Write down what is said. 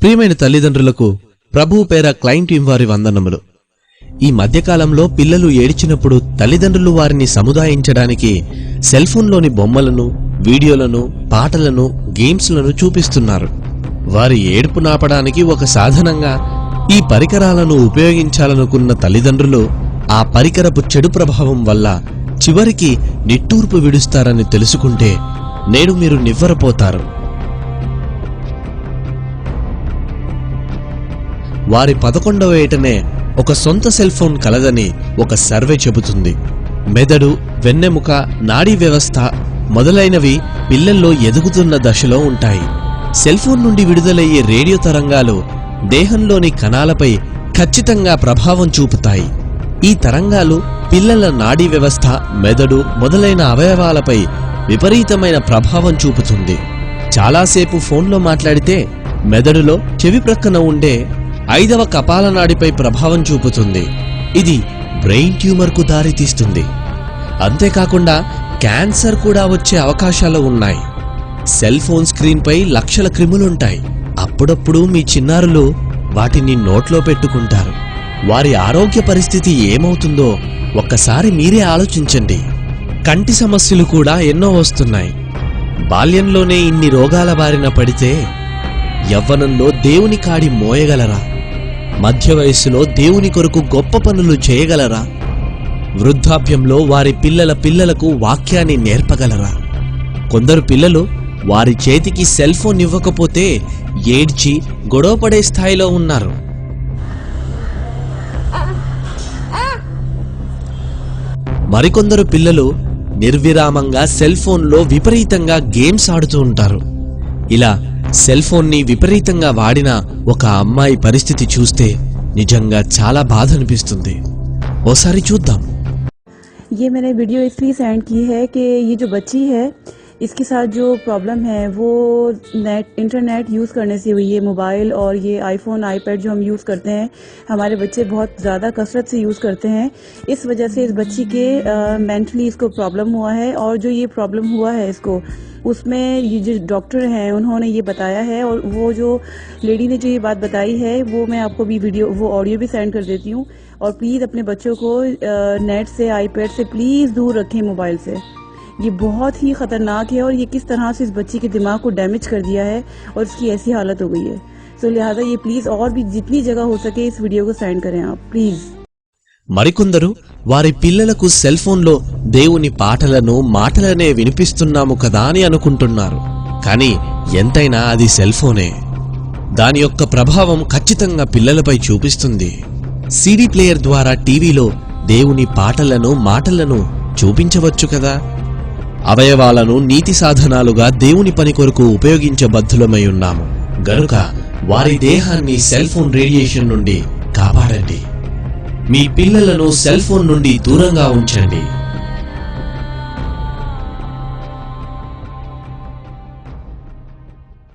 ప్రియమైన తల్లిదండ్రులకు ప్రభువు పేర క్లైంట్ టీం వారి వందనములు. ఈ మధ్యకాలంలో పిల్లలు ఏడ్చినప్పుడు తల్లిదండ్రులు వారిని సముదాయించడానికి సెల్ ఫోన్లోని బొమ్మలను, వీడియోలను, పాటలను, గేమ్స్లను చూపిస్తున్నారు. వారి ఏడుపు నాపడానికి ఒక సాధనంగా ఈ పరికరాలను ఉపయోగించాలనుకున్న తల్లిదండ్రులు ఆ పరికరపు చెడు ప్రభావం వల్ల చివరికి నిట్టూర్పు విడుస్తారని తెలుసుకుంటే నేడు మీరు నివ్వరపోతారు. వారి 11వ ఏటనే ఒక సొంత సెల్ ఫోన్ కలదని ఒక సర్వే చెబుతుంది. మెదడు, వెన్నెముక, నాడీ వ్యవస్థ మొదలైనవి పిల్లల్లో ఎదుగుతున్న దశలో ఉంటాయి. సెల్ ఫోన్ నుండి విడుదలయ్యే రేడియో తరంగాలు దేహంలోని కణాలపై ఖచ్చితంగా ప్రభావం చూపుతాయి. ఈ తరంగాలు పిల్లల నాడీ వ్యవస్థ, మెదడు మొదలైన అవయవాలపై విపరీతమైన ప్రభావం చూపుతుంది. చాలాసేపు ఫోన్లో మాట్లాడితే మెదడులో చెవి ప్రక్కన ఉండే 5వ కపాలనాడిపై ప్రభావం చూపుతుంది. ఇది బ్రెయిన్ ట్యూమర్కు దారితీస్తుంది. అంతేకాకుండా క్యాన్సర్ కూడా వచ్చే అవకాశాలు ఉన్నాయి. సెల్ ఫోన్ స్క్రీన్పై లక్షల క్రిములుంటాయి. అప్పుడప్పుడు మీ చిన్నారులు వాటిని నోట్లో పెట్టుకుంటారు. వారి ఆరోగ్య పరిస్థితి ఏమవుతుందో ఒక్కసారి మీరే ఆలోచించండి. కంటి సమస్యలు కూడా ఎన్నో వస్తున్నాయి. బాల్యంలోనే ఇన్ని రోగాల బారిన పడితే యవ్వనంలో దేవుని కాడి మోయగలరా? మధ్య వయస్సులో దేవుని కొరకు గొప్ప పనులు చేయగలరా? వృద్ధాప్యంలో వారి పిల్లలకు వాక్యాన్ని నేర్పగలరా? కొందరు పిల్లలు వారి చేతికి సెల్ ఫోన్ ఇవ్వకపోతే ఏడ్చి గొడవపడే స్థాయిలో ఉన్నారు. మరికొందరు పిల్లలు నిర్విరామంగా సెల్ ఫోన్లో విపరీతంగా గేమ్స్ ఆడుతూ ఉంటారు. ఇలా సెల్ ఫోన్ని విపరీతంగా వాడిన ఒక అమ్మాయి పరిస్థితి చూస్తే నిజంగా చాలా బాధ అనిపిస్తుంది. ఓసారి చూద్దాం. ये मैंने वीडियो इसलिए सेंड की है कि ये जो बच्ची है इसके साथ जो प्रॉब्लम है वो इंटरनेट यूज़ करने से हुई है। मोबाइल और ये आईफोन, आईपैड जो हम यूज़ करते हैं, हमारे बच्चे बहुत ज़्यादा कसरत से यूज़ करते हैं। इस वजह से इस बच्ची के मेंटली इसको प्रॉब्लम हुआ है। और जो ये प्रॉब्लम हुआ है इसको, उसमें ये जो डॉक्टर हैं उन्होंने ये बताया है, और वो जो लेडी ने जो ये बात बताई है वो मैं आपको भी वो ऑडियो भी सेंड कर देती हूँ। और प्लीज़ अपने बच्चों को नेट से, आईपैड से प्लीज़ दूर रखें, मोबाइल से। ये बहुत ही ख़तरनाक है और ये किस तरह से इस बच्ची के दिमाग को डैमेज कर दिया है और इसकी ऐसी हालत हो गई है। सो लिहाजा ये प्लीज़ और भी जितनी जगह हो सके इस वीडियो को सेंड करें आप प्लीज़। మరికొందరు వారి పిల్లలకు సెల్ ఫోన్లో దేవుని పాటలను, మాటలనే వినిపిస్తున్నాము కదా అని అనుకుంటున్నారు. కానీ ఎంతైనా అది సెల్ ఫోనే. దాని యొక్క ప్రభావం ఖచ్చితంగా పిల్లలపై చూపిస్తుంది. సీడీ ప్లేయర్ ద్వారా టీవీలో దేవుని పాటలను, మాటలను చూపించవచ్చు కదా. అవయవాలను నీతి సాధనాలుగా దేవుని పని కొరకు ఉపయోగించబద్ధులమై ఉన్నాము గనుక వారి దేహాన్ని సెల్ ఫోన్ రేడియేషన్ నుండి కాపాడండి. మీ పిల్లలను సెల్ ఫోన్ నుండి దూరంగా ఉంచండి.